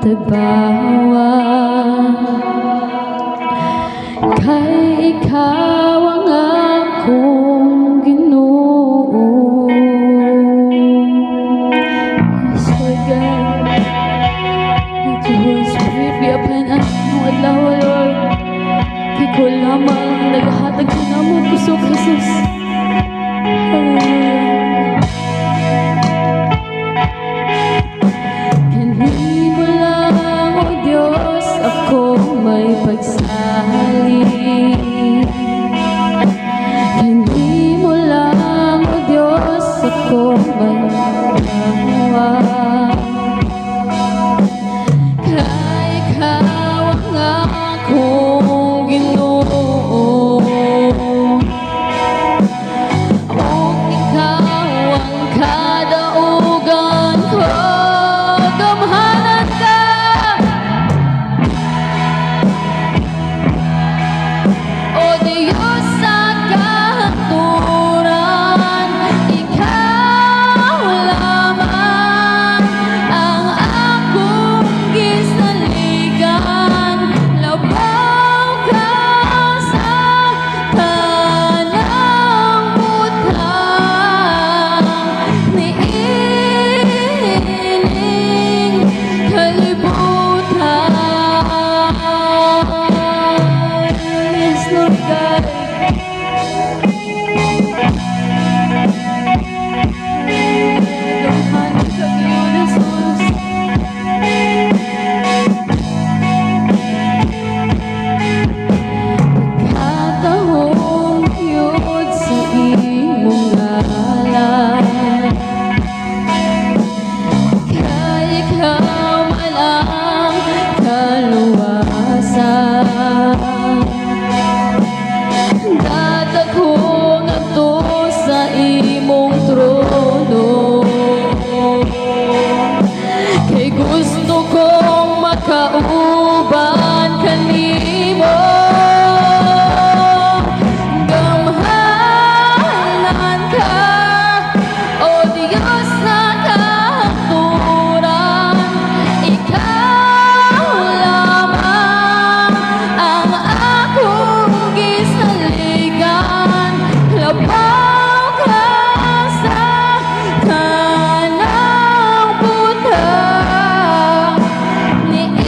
tagbawa, kay ikaw ang akong Ginoo. Yes, Lord God, let your Holy Spirit be upon us noong adlaw, Lord. Kay ko lamang naghahatag ka na mo, kusog Jesus. Hallelujah. Kanimo lang, O Diyos, ako may pagsali. Kanimo lang, O Diyos, ako may paggawa. Kay ikaw ang akong Ginoo. O ikaw ang kadaugan ko. Gamhanan ka. O Diyos sa kahaturan, ikaw lamang ang akong gisaligan. Labaw ka sa tanang butang, niining kalibutan. Yes, Lord God. Gamhanan ka ngayon, Jesus. Pagkatahong yun sa imong ngalan, kay ikaw malang kaluwasan. Dadagko ngadto sa imong trono, kay gusto kong makauban kanimo. Gamhanan ka, O Diyos sa kahaturan, ikaw lamang ang akong gisaligan. Labaw ka sa tanang butang, niining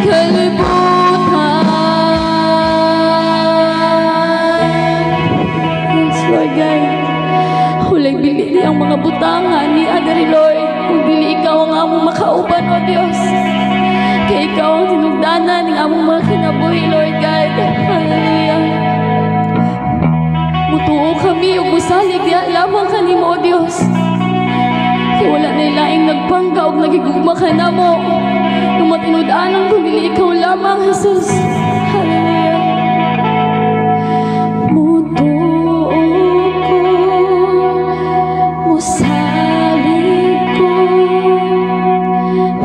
kalibutan. Yes, Lord God. Hulay bili di ang mga butangan ni Adari, Lord. Kung dili ikaw ang among makauban, O Diyos. Kay ikaw ang tinugdanan ng among mga kinabuhi, Lord God. Hallelujah. Mutuo kami o musalig diya lamang kanimo, O Diyos. Kaya wala na ilaing nagpangga o nagigugma ka na mo. Nung matinudanan kung dili ikaw lamang, Jesus. Hallelujah. Mutuo ko, musalig ko,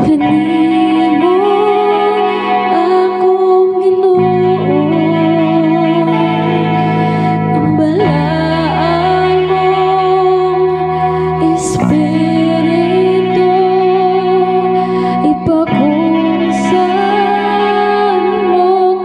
kanimo akong Ginoo. Ang balaan mong Espiritu, ipakungsan mo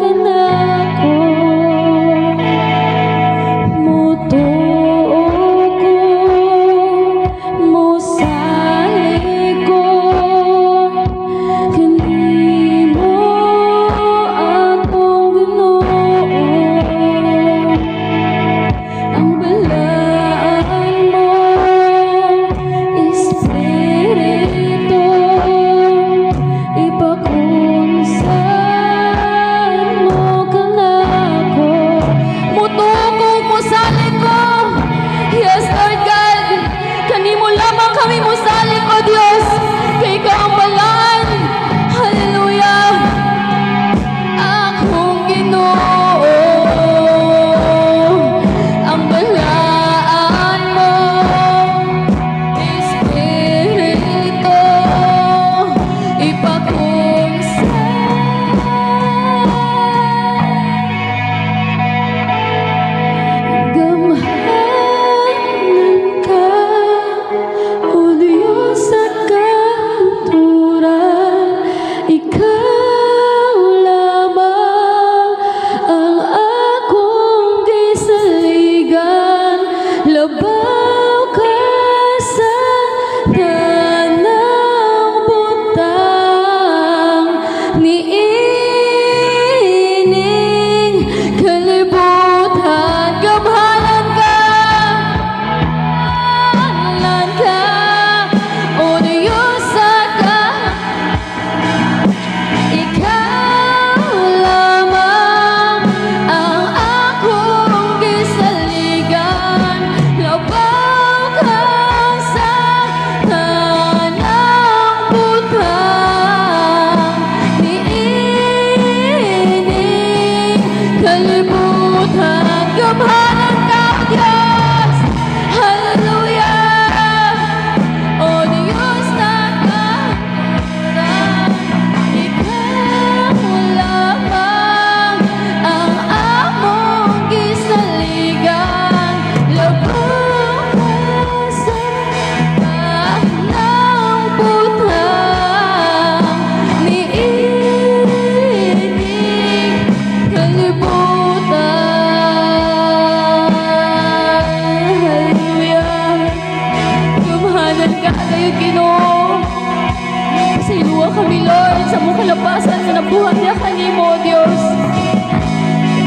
kami, Lord, sa mong kalabasan nga nabuhat niya kanimo, O Dios.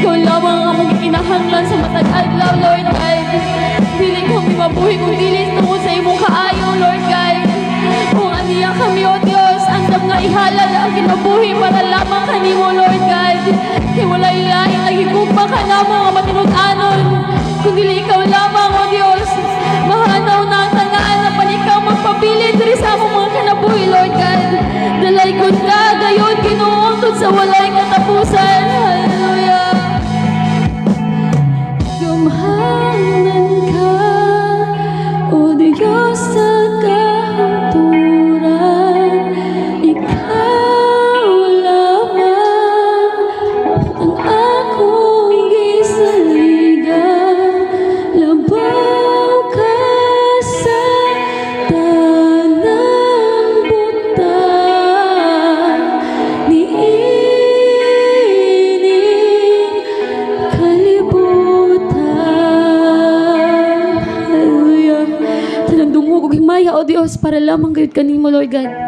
Ikaw lamang ang among kinahanglan sa matag adlaw, Lord God. Dili kami mabuhi kung dili tungod sa imong kaayo, Lord God. Kung aniya kami, O Dios, andam nga ihalal ang kinabuhi para lamang kanimo, Lord God. Kaya wala ilahin nagigugma ka namo nga matinud-anon. Kung dili ikaw lamang, O Dios, mahanaw na ang tangaan na panikaw magpabilin diri sa among mga kinabuhi, Lord God. Dalay kun ka, gayon ginuungtod sa walay katapusan. Hallelujah. Gumhanan ka, O Diyos sa kahapturan. Ikaw lamang ang akong gisaligan. Labaw ka sa tanang butang, niining kalibutan. Hallelujah. Tanang dungog ug himaya, O Dios, para lamang gayud kanimo, Lord God.